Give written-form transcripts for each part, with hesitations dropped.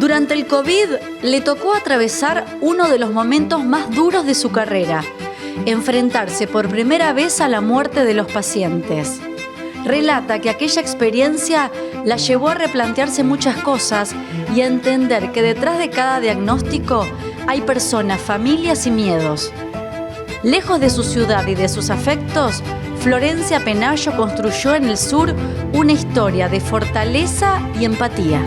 Durante el COVID le tocó atravesar uno de los momentos más duros de su carrera, enfrentarse por primera vez a la muerte de los pacientes. Relata que aquella experiencia la llevó a replantearse muchas cosas y a entender que detrás de cada diagnóstico hay personas, familias y miedos. Lejos de su ciudad y de sus afectos, Florencia Penayo construyó en el sur una historia de fortaleza y empatía.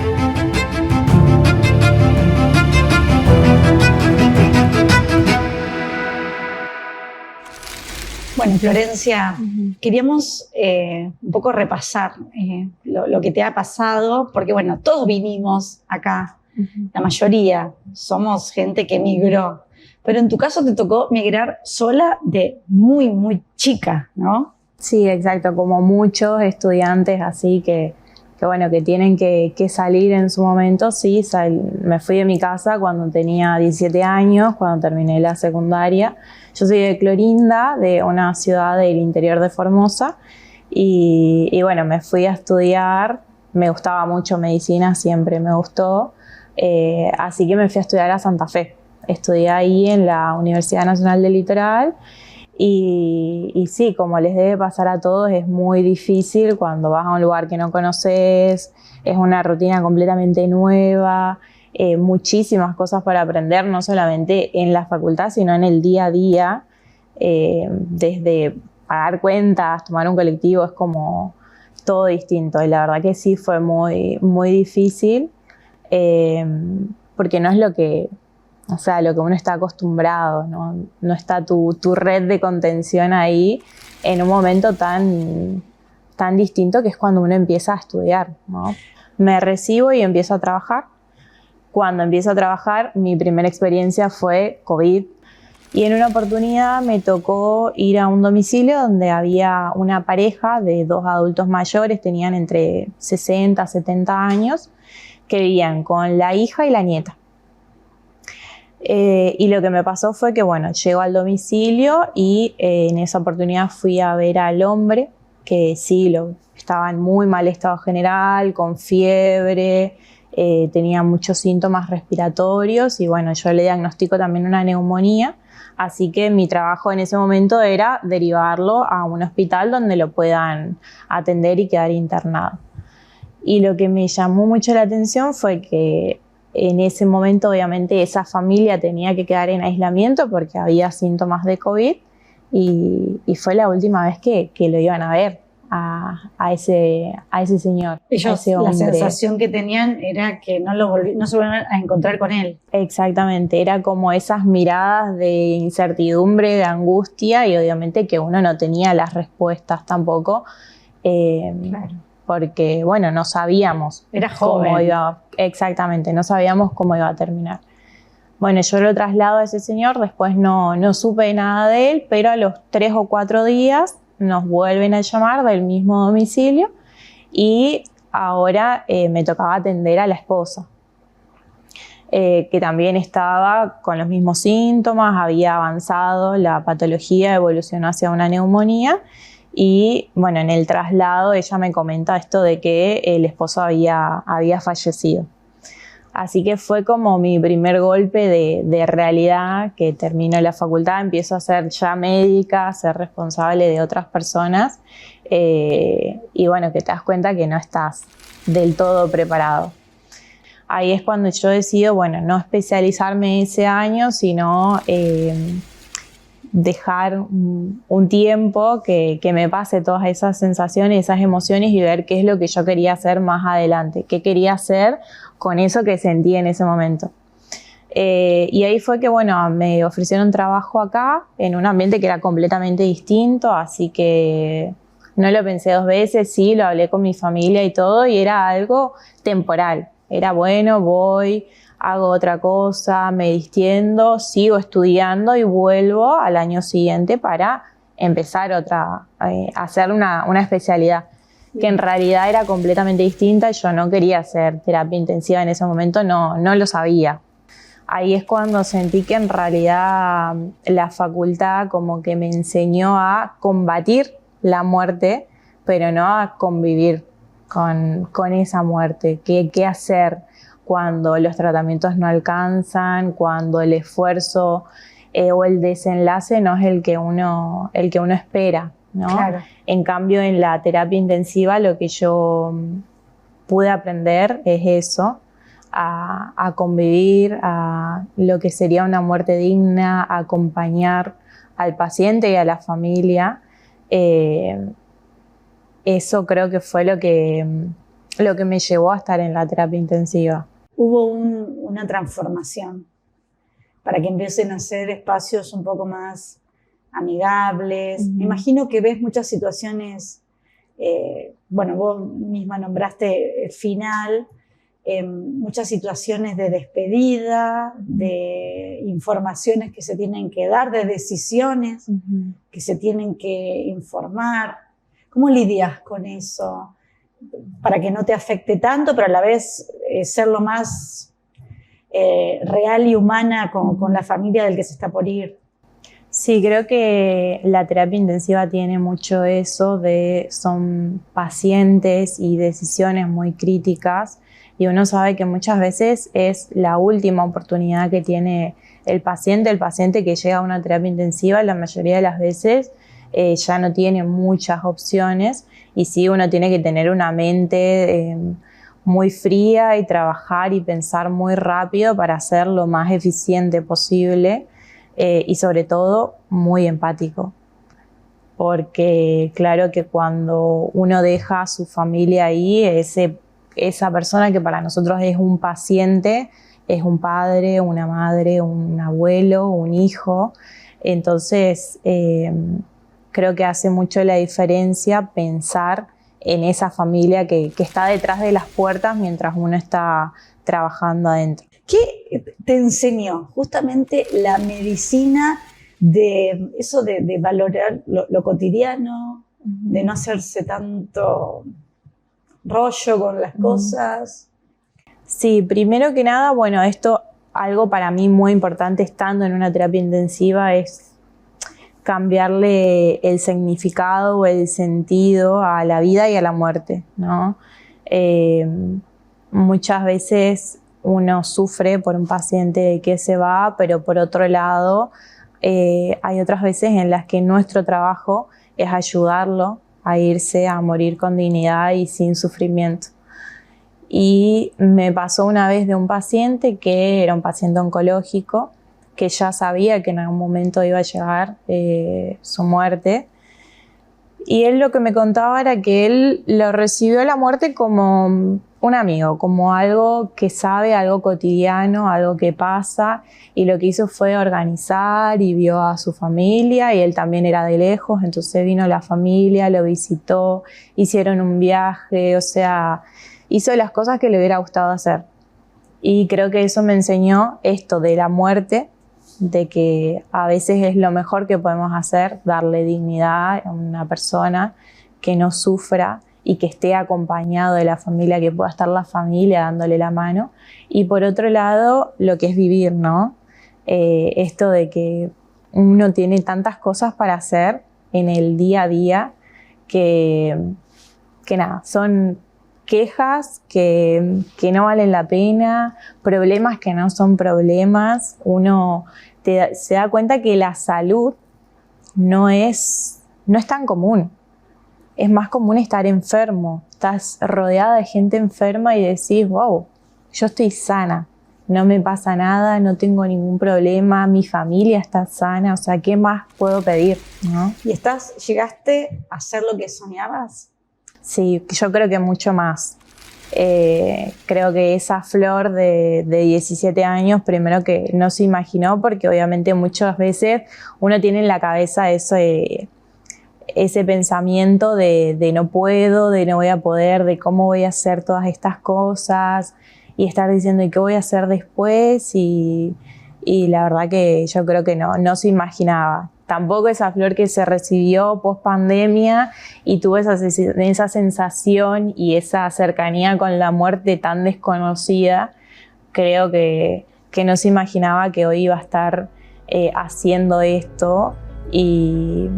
Bueno, Florencia, queríamos un poco repasar lo que te ha pasado, porque bueno, todos vinimos acá, la mayoría somos gente que migró, pero en tu caso te tocó migrar sola de muy, muy chica, ¿no? Sí, exacto, como muchos estudiantes así que bueno, que tienen que salir en su momento. Sí, me fui de mi casa cuando tenía 17 años, cuando terminé la secundaria. Yo soy de Clorinda, de una ciudad del interior de Formosa, y bueno, me fui a estudiar. Me gustaba mucho medicina, siempre me gustó, así que me fui a estudiar a Santa Fe. Estudié ahí en la Universidad Nacional del Litoral. Y sí, como les debe pasar a todos, es muy difícil cuando vas a un lugar que no conoces, es una rutina completamente nueva, muchísimas cosas para aprender, no solamente en la facultad, sino en el día a día, desde pagar cuentas, tomar un colectivo, es como todo distinto. Y la verdad que sí fue muy, muy difícil, porque no es lo que uno está acostumbrado, no está tu red de contención ahí en un momento tan distinto que es cuando uno empieza a estudiar, ¿no? Me recibo y empiezo a trabajar. Cuando empiezo a trabajar, mi primera experiencia fue COVID, y en una oportunidad me tocó ir a un domicilio donde había una pareja de dos adultos mayores, tenían entre 60 y 70 años, que vivían con la hija y la nieta. Y lo que me pasó fue que, bueno, llego al domicilio y en esa oportunidad fui a ver al hombre, que sí, estaba en muy mal estado general, con fiebre, tenía muchos síntomas respiratorios y bueno, yo le diagnostico también una neumonía, así que mi trabajo en ese momento era derivarlo a un hospital donde lo puedan atender y quedar internado. Y lo que me llamó mucho la atención fue que en ese momento, obviamente, esa familia tenía que quedar en aislamiento porque había síntomas de COVID y fue la última vez que lo iban a ver a ese señor. Ellos, a ese hombre. la sensación que tenían era que no se volvían a encontrar con él. Exactamente, era como esas miradas de incertidumbre, de angustia y obviamente que uno no tenía las respuestas tampoco. Claro. Porque, bueno, no sabíamos cómo iba, exactamente, no sabíamos cómo iba a terminar. Bueno, yo lo traslado a ese señor, después no supe nada de él, pero a los 3 o 4 días nos vuelven a llamar del mismo domicilio y ahora me tocaba atender a la esposa, que también estaba con los mismos síntomas, había avanzado la patología, evolucionó hacia una neumonía. Y bueno, en el traslado ella me comenta esto de que el esposo había fallecido. Así que fue como mi primer golpe de realidad, que termino la facultad, empiezo a ser ya médica, a ser responsable de otras personas y bueno, que te das cuenta que no estás del todo preparado. Ahí es cuando yo decido, bueno, no especializarme ese año, sino dejar un tiempo que me pase todas esas sensaciones, esas emociones y ver qué es lo que yo quería hacer más adelante, qué quería hacer con eso que sentí en ese momento. Y ahí fue que, bueno, me ofrecieron trabajo acá en un ambiente que era completamente distinto, así que no lo pensé 2 veces, sí, lo hablé con mi familia y todo, y era algo temporal. Era bueno, voy, hago otra cosa, me distiendo, sigo estudiando y vuelvo al año siguiente para empezar hacer una especialidad que en realidad era completamente distinta. Yo no quería hacer terapia intensiva en ese momento, no lo sabía. Ahí es cuando sentí que en realidad la facultad como que me enseñó a combatir la muerte, pero no a convivir con esa muerte, qué hacer, cuando los tratamientos no alcanzan, cuando el esfuerzo o el desenlace no es el que uno espera, ¿no? Claro. En cambio, en la terapia intensiva lo que yo pude aprender es eso, a convivir, a lo que sería una muerte digna, a acompañar al paciente y a la familia. Eso creo que fue lo que me llevó a estar en la terapia intensiva. Hubo una transformación para que empiecen a ser espacios un poco más amigables. Me imagino que ves muchas situaciones, bueno, vos misma nombraste el final, muchas situaciones de despedida, de informaciones que se tienen que dar, de decisiones que se tienen que informar. ¿Cómo lidias con eso? Para que no te afecte tanto, pero a la vez ser lo más real y humana con la familia del que se está por ir. Sí, creo que la terapia intensiva tiene mucho eso son pacientes y decisiones muy críticas, y uno sabe que muchas veces es la última oportunidad que tiene el paciente que llega a una terapia intensiva. La mayoría de las veces ya no tiene muchas opciones, y sí, uno tiene que tener una mente muy fría y trabajar y pensar muy rápido para ser lo más eficiente posible, y sobre todo muy empático, porque claro que cuando uno deja a su familia ahí, esa persona que para nosotros es un paciente, es un padre, una madre, un abuelo, un hijo. Entonces creo que hace mucho la diferencia pensar en esa familia que está detrás de las puertas mientras uno está trabajando adentro. ¿Qué te enseñó justamente la medicina de eso de valorar lo cotidiano, de no hacerse tanto rollo con las cosas? Sí, primero que nada, bueno, algo para mí muy importante estando en una terapia intensiva es cambiarle el significado o el sentido a la vida y a la muerte, ¿no? Muchas veces uno sufre por un paciente que se va, pero por otro lado hay otras veces en las que nuestro trabajo es ayudarlo a irse a morir con dignidad y sin sufrimiento. Y me pasó una vez de un paciente que era un paciente oncológico, que ya sabía que en algún momento iba a llegar su muerte. Y él lo que me contaba era que él lo recibió la muerte como un amigo, como algo que sabe, algo cotidiano, algo que pasa, y lo que hizo fue organizar y vio a su familia, y él también era de lejos, entonces vino la familia, lo visitó, hicieron un viaje, o sea, hizo las cosas que le hubiera gustado hacer. Y creo que eso me enseñó esto de la muerte, de que a veces es lo mejor que podemos hacer, darle dignidad a una persona que no sufra y que esté acompañado de la familia, que pueda estar la familia dándole la mano. Y por otro lado, lo que es vivir, ¿no? Esto de que uno tiene tantas cosas para hacer en el día a día que nada, son quejas que no valen la pena, problemas que no son problemas. Uno se da cuenta que la salud no es tan común. Es más común estar enfermo. Estás rodeada de gente enferma y decís, wow, yo estoy sana, no me pasa nada, no tengo ningún problema, mi familia está sana, o sea, ¿qué más puedo pedir, ¿no? ¿Y llegaste a hacer lo que soñabas? Sí, yo creo que mucho más. Creo que esa Flor de 17 años, primero que no se imaginó, porque obviamente muchas veces uno tiene en la cabeza ese pensamiento de no puedo, de no voy a poder, de cómo voy a hacer todas estas cosas, y estar diciendo ¿y qué voy a hacer después? Y la verdad que yo creo que no se imaginaba. Tampoco esa Flor que se recibió post pandemia y tuvo esa sensación y esa cercanía con la muerte tan desconocida. Creo que no se imaginaba que hoy iba a estar haciendo esto y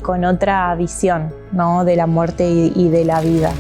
con otra visión, ¿no? De la muerte y de la vida.